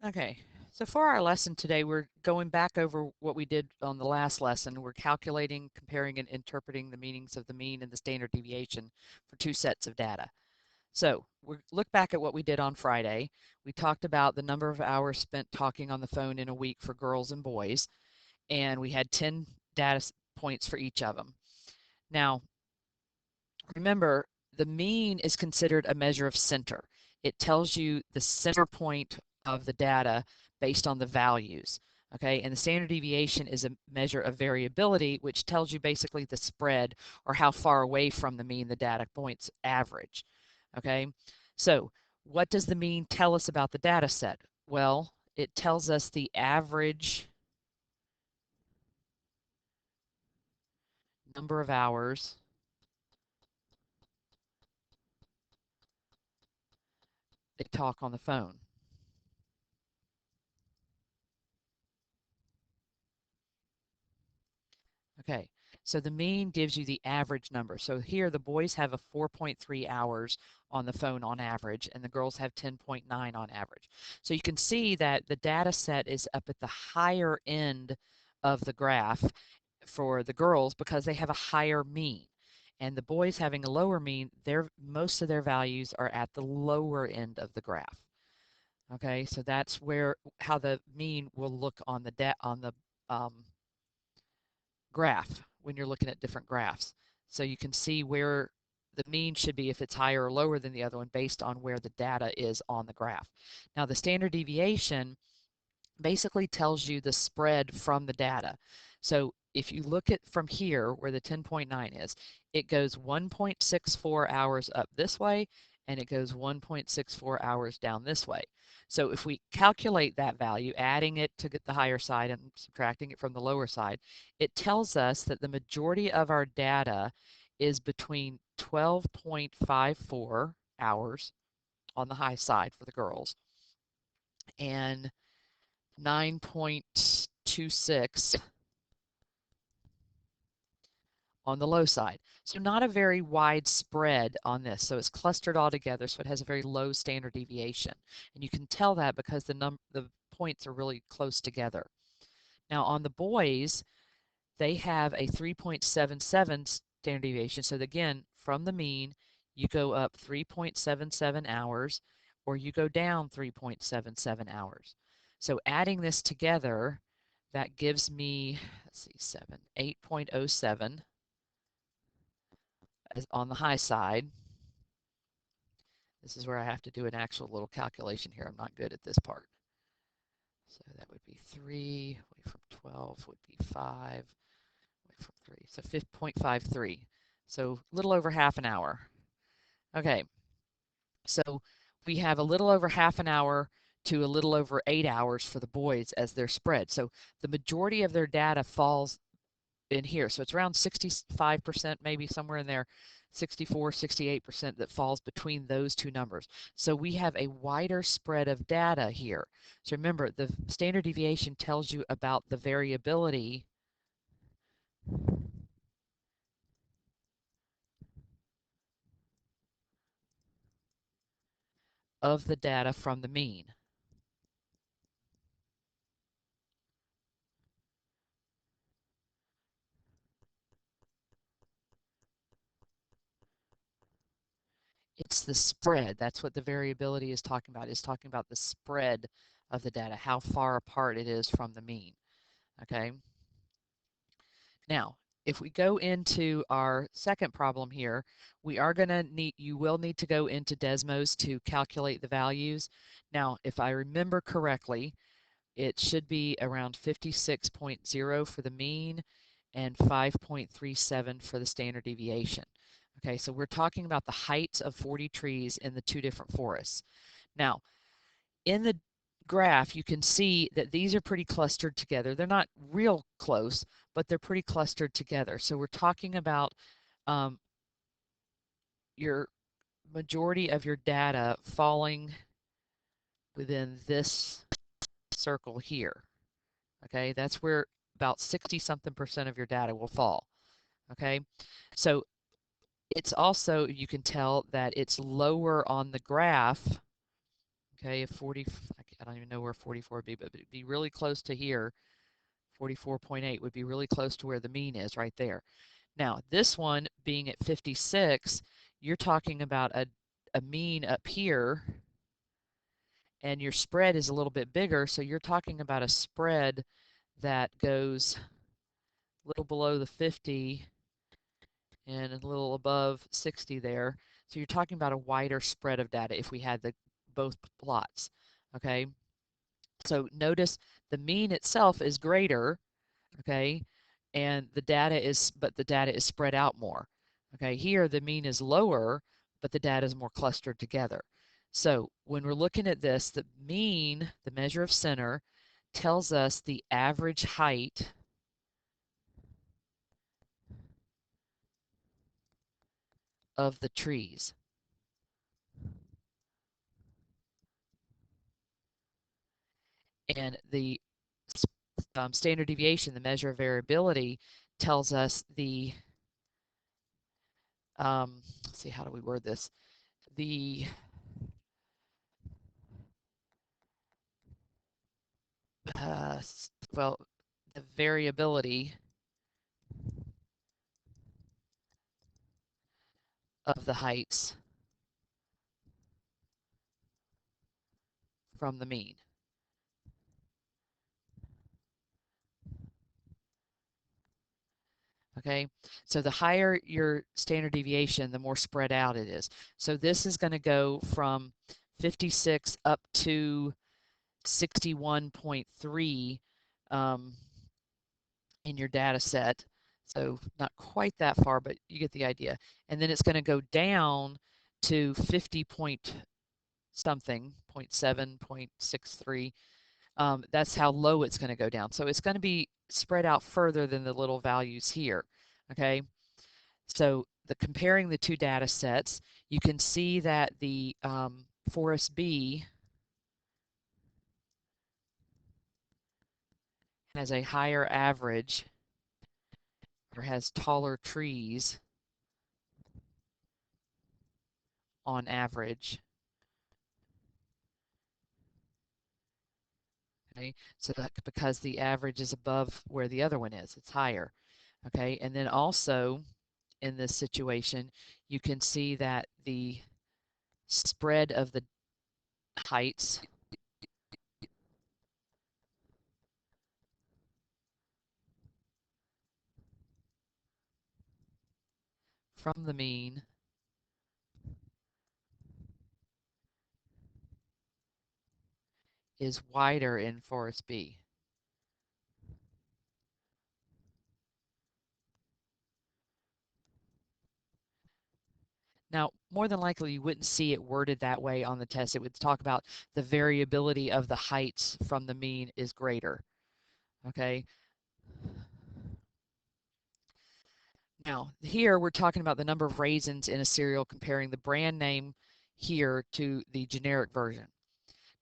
Okay, so for our lesson today, we're going back over what we did on the last lesson. We're calculating, comparing, and interpreting the meanings of the mean and the standard deviation for two sets of data. So we look back at what we did on Friday. We talked about the number of hours spent talking on the phone in a week for girls and boys, and we had 10 data points for each of them. Now, remember, the mean is considered a measure of center. It tells you the center point of the data based on the values. Okay, and the standard deviation is a measure of variability, which tells you basically the spread or how far away from the mean the data points average. Okay, so what does the mean tell us about the data set? Well, it tells us the average number of hours they talk on the phone. Okay, so the mean gives you the average number. So here the boys have a 4.3 hours on the phone on average, and the girls have 10.9 on average. So you can see that the data set is up at the higher end of the graph for the girls because they have a higher mean. And the boys having a lower mean, most of their values are at the lower end of the graph. Okay, so that's where how the mean will look on the um, graph when you're looking at different graphs. So you can see where the mean should be if it's higher or lower than the other one based on where the data is on the graph. Now the standard deviation basically tells you the spread from the data. So if you look at from here where the 10.9 is, it goes 1.64 hours up this way and it goes 1.64 hours down this way. So if we calculate that value, adding it to get the higher side and subtracting it from the lower side, it tells us that the majority of our data is between 12.54 hours on the high side for the girls and 9.26 on the low side. So not a very wide spread on this. So it's clustered all together, so it has a very low standard deviation. And you can tell that because the points are really close together. Now on the boys, they have a 3.77 standard deviation. So again, from the mean, you go up 3.77 hours or you go down 3.77 hours. So adding this together, that gives me, let's see, 8.07 on the high side. This is where I have to do an actual little calculation here. I'm not good at this part. So that would be 3, away from 12 would be 5, away from 3. So 5.53. So a little over half an hour. Okay, so we have a little over half an hour to a little over 8 hours for the boys as their spread. So the majority of their data falls in here. So it's around 65%, maybe somewhere in there, 64, 68% that falls between those two numbers. So we have a wider spread of data here. So remember, the standard deviation tells you about the variability of the data from the mean. It's the spread. That's what the variability is talking about. It's talking about the spread of the data, how far apart it is from the mean. Okay. Now, if we go into our second problem here, you will need to go into Desmos to calculate the values. Now, if I remember correctly, it should be around 56.0 for the mean and 5.37 for the standard deviation. Okay, so we're talking about the heights of 40 trees in the two different forests. Now, in the graph, you can see that these are pretty clustered together. They're not real close, but they're pretty clustered together. So we're talking about um, your majority of your data falling within this circle here. Okay, that's where about 60 something percent of your data will fall. Okay, so it's also, you can tell that it's lower on the graph. Okay, I don't even know where 44 would be, but it'd be really close to here. 44.8 would be really close to where the mean is right there. Now, this one being at 56, you're talking about a mean up here, and your spread is a little bit bigger, so you're talking about a spread that goes a little below the 50 and a little above 60 there. So you're talking about a wider spread of data if we had the both plots, okay? So notice the mean itself is greater, okay? And but the data is spread out more. Okay, here the mean is lower, but the data is more clustered together. So when we're looking at this, the mean, the measure of center, tells us the average height of the trees. And the standard deviation, the measure of variability, tells us the, let's see, how do we word this? The well, the variability of the heights from the mean. Okay, so the higher your standard deviation, the more spread out it is. So this is going to go from 56 up to 61.3 in your data set. So not quite that far, but you get the idea. And then it's going to go down to 50 point something, 0.7, 0.63. That's how low it's going to go down. So it's going to be spread out further than the little values here. Okay, so comparing the two data sets, you can see that the Forest B has a higher average or has taller trees on average. Okay, so that because the average is above where the other one is, it's higher. Okay, and then also in this situation, you can see that the spread of the heights from the mean is wider in Forest B. Now, more than likely, you wouldn't see it worded that way on the test. It would talk about the variability of the heights from the mean is greater. Okay. Now, here we're talking about the number of raisins in a cereal, comparing the brand name here to the generic version.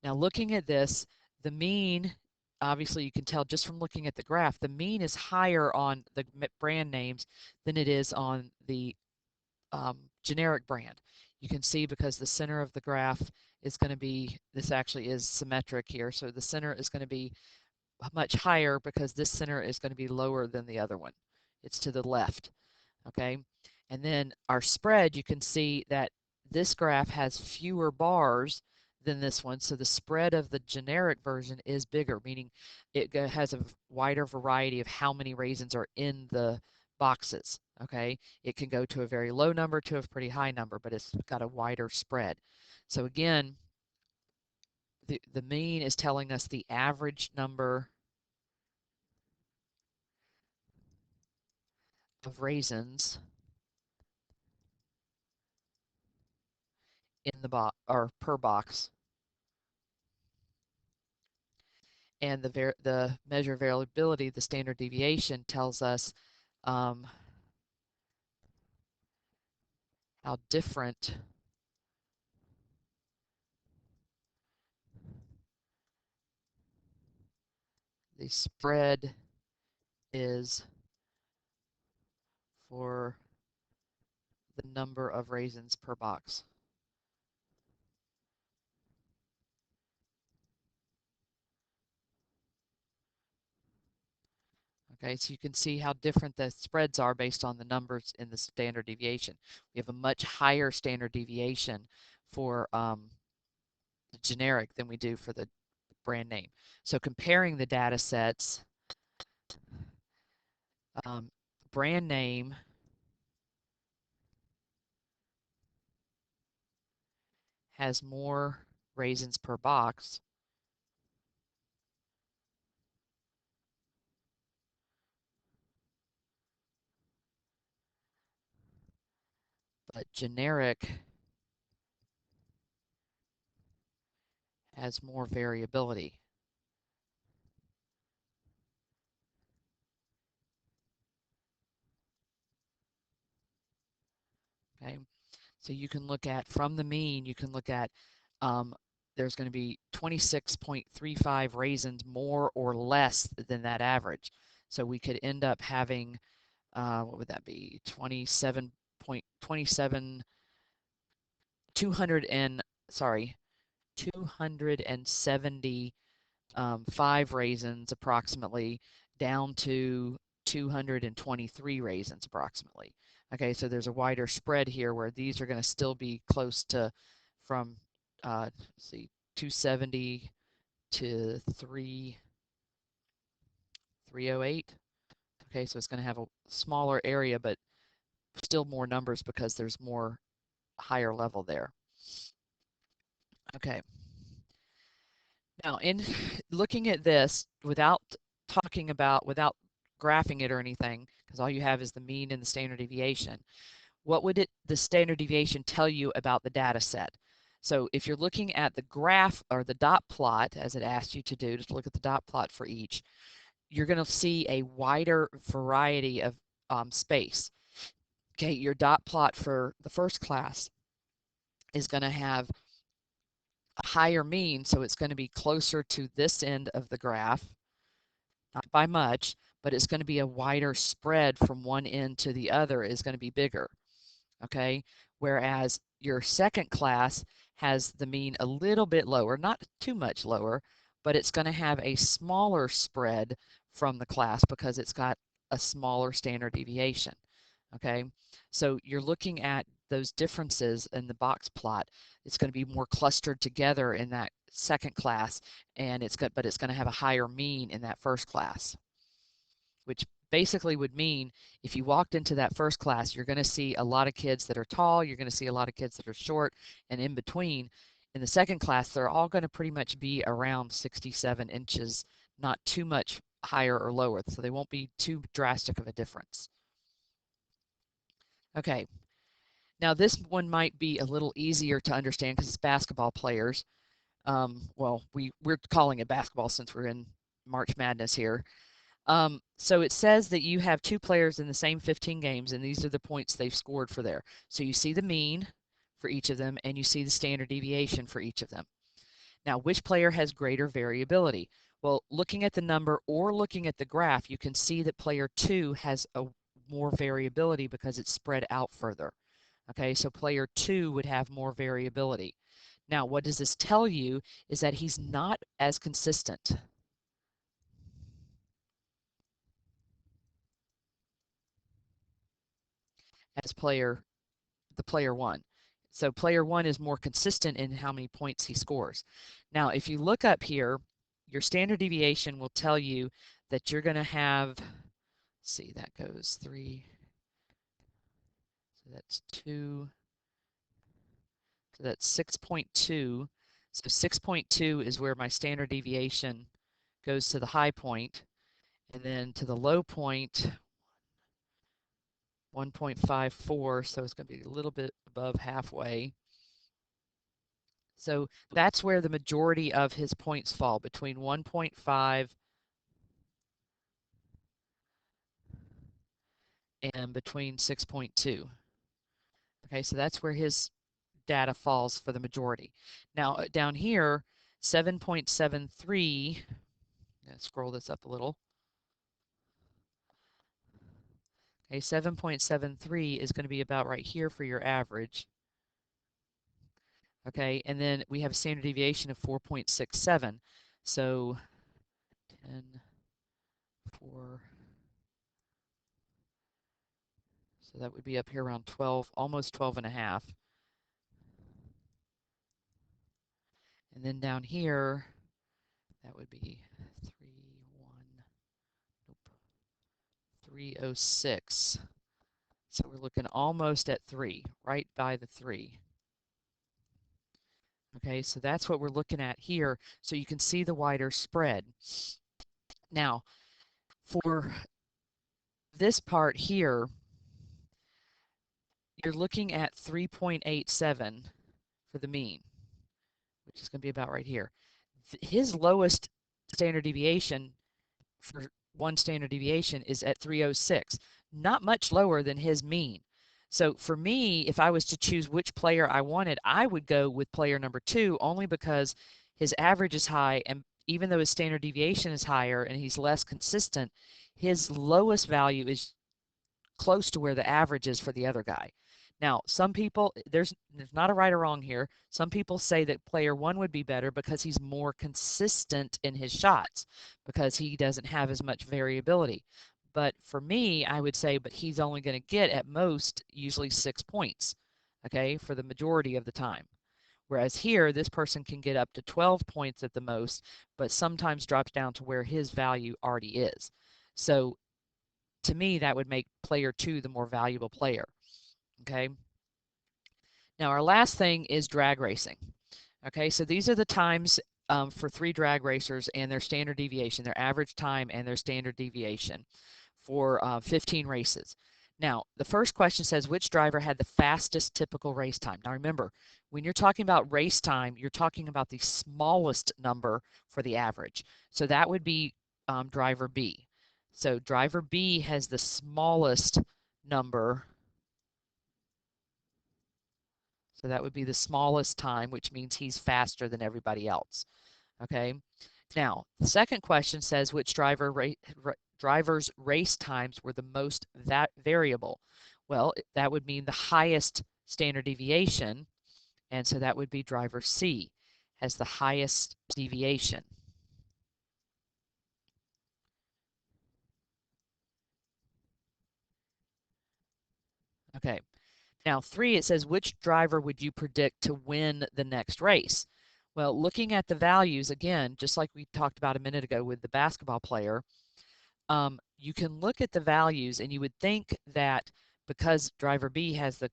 Now, looking at this, the mean, obviously you can tell just from looking at the graph, the mean is higher on the brand names than it is on the generic brand. You can see because the center of the graph is going to be, this actually is symmetric here, so the center is going to be much higher because this center is going to be lower than the other one. It's to the left, okay? And then our spread, you can see that this graph has fewer bars than this one, so the spread of the generic version is bigger, meaning it has a wider variety of how many raisins are in the boxes, okay? It can go to a very low number to a pretty high number, but it's got a wider spread. So again, the mean is telling us the average number of raisins in the box or per box, and the measure of variability, the standard deviation, tells us um, how different the spread is for the number of raisins per box. Okay, so you can see how different the spreads are based on the numbers in the standard deviation. We have a much higher standard deviation for the generic than we do for the brand name. So comparing the data sets, um, brand name has more raisins per box, but generic has more variability. Okay, so you can look at, from the mean, you can look at, there's going to be 26.35 raisins more or less than that average. So we could end up having, what would that be? 27.27, 200 and, sorry, 275 raisins approximately, down to 223 raisins approximately. Okay, so there's a wider spread here where these are going to still be close to, from, let's see, 270 to 308. Okay, so it's going to have a smaller area, but still more numbers because there's more higher level there. Okay. Now, in looking at this without talking about, without graphing it or anything, because all you have is the mean and the standard deviation, what would the standard deviation tell you about the data set? So if you're looking at the graph or the dot plot, as it asked you to do, to look at the dot plot for each, you're going to see a wider variety of space. Okay, your dot plot for the first class is going to have a higher mean, so it's going to be closer to this end of the graph, not by much, but it's going to be a wider spread from one end to the other is going to be bigger. Okay, whereas your second class has the mean a little bit lower, not too much lower, but it's going to have a smaller spread from the class because it's got a smaller standard deviation. Okay, so you're looking at those differences in the box plot. It's going to be more clustered together in that second class, and but it's going to have a higher mean in that first class, which basically would mean if you walked into that first class, you're going to see a lot of kids that are tall, you're going to see a lot of kids that are short, and in between. In the second class, they're all going to pretty much be around 67 inches, not too much higher or lower, so they won't be too drastic of a difference. Okay, now this one might be a little easier to understand because it's basketball players. Well, we're calling it basketball since we're in March Madness here. So it says that you have two players in the same 15 games, and these are the points they've scored for there. So you see the mean for each of them, and you see the standard deviation for each of them. Now, which player has greater variability? Well, looking at the number or looking at the graph, you can see that player 2 has a more variability because it's spread out further. Okay, so player 2 would have more variability. Now, what does this tell you is that he's not as consistent as the player 1. So player 1 is more consistent in how many points he scores. Now, if you look up here, your standard deviation will tell you that you're going to have, let's see, that goes 3, so that's 2, so that's 6.2. So 6.2 is where my standard deviation goes to the high point, and then to the low point, 1.54, so it's going to be a little bit above halfway. So that's where the majority of his points fall, between 1.5 and between 6.2. Okay, so that's where his data falls for the majority. Now down here, 7.73, scroll this up a little. Okay, 7.73 is going to be about right here for your average. Okay, and then we have a standard deviation of 4.67. So 10, 4, So that would be up here around 12, almost 12 and a half. And then down here, that would be 306. So we're looking almost at 3, right by the 3. Okay, so that's what we're looking at here. So you can see the wider spread. Now, for this part here, you're looking at 3.87 for the mean, which is going to be about right here. His lowest standard deviation for one standard deviation is at 306, not much lower than his mean. So for me, if I was to choose which player I wanted, I would go with player number 2 only because his average is high, and even though his standard deviation is higher and he's less consistent, his lowest value is close to where the average is for the other guy. Now, some people, there's not a right or wrong here. Some people say that player 1 would be better because he's more consistent in his shots, because he doesn't have as much variability. But for me, I would say, but he's only going to get at most usually 6 points, okay, for the majority of the time. Whereas here, this person can get up to 12 points at the most, but sometimes drops down to where his value already is. So to me, that would make player 2 the more valuable player. Okay. Now, our last thing is drag racing. Okay, so these are the times for 3 drag racers and their standard deviation, their average time and their standard deviation for 15 races. Now, the first question says, which driver had the fastest typical race time? Now, remember, when you're talking about race time, you're talking about the smallest number for the average. So that would be driver B. So driver B has the smallest number. So that would be the smallest time, which means he's faster than everybody else. Okay. Now, the second question says which driver's race times were the most variable. Well, that would mean the highest standard deviation, and so that would be driver C, has the highest deviation. Okay. Now, 3, it says, which driver would you predict to win the next race? Well, looking at the values, again, just like we talked about a minute ago with the basketball player, you can look at the values and you would think that because driver B has the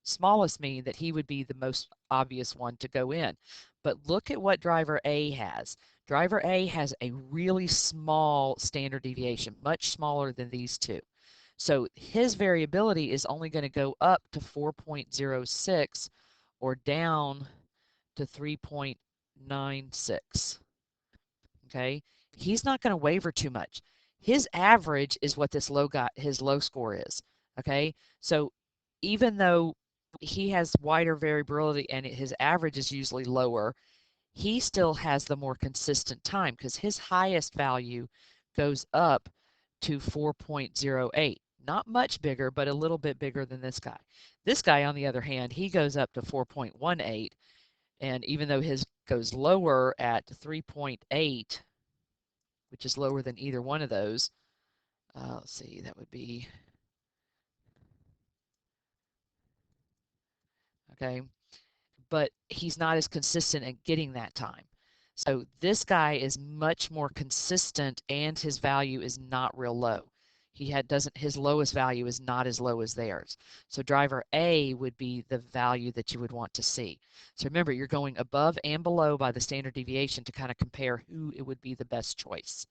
smallest mean, that he would be the most obvious one to go in. But look at what driver A has. Driver A has a really small standard deviation, much smaller than these two. So his variability is only going to go up to 4.06 or down to 3.96. Okay, he's not going to waver too much. His average is what this his low score is. Okay, so even though he has wider variability and his average is usually lower, he still has the more consistent time because his highest value goes up to 4.08. Not much bigger, but a little bit bigger than this guy. This guy, on the other hand, he goes up to 4.18, and even though his goes lower at 3.8, which is lower than either one of those, let's see, that would be, okay, but he's not as consistent at getting that time. So this guy is much more consistent and his value is not real low. His lowest value is not as low as theirs. So driver A would be the value that you would want to see. So remember, you're going above and below by the standard deviation to kind of compare who it would be the best choice.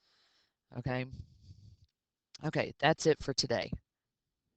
Okay. Okay, that's it for today.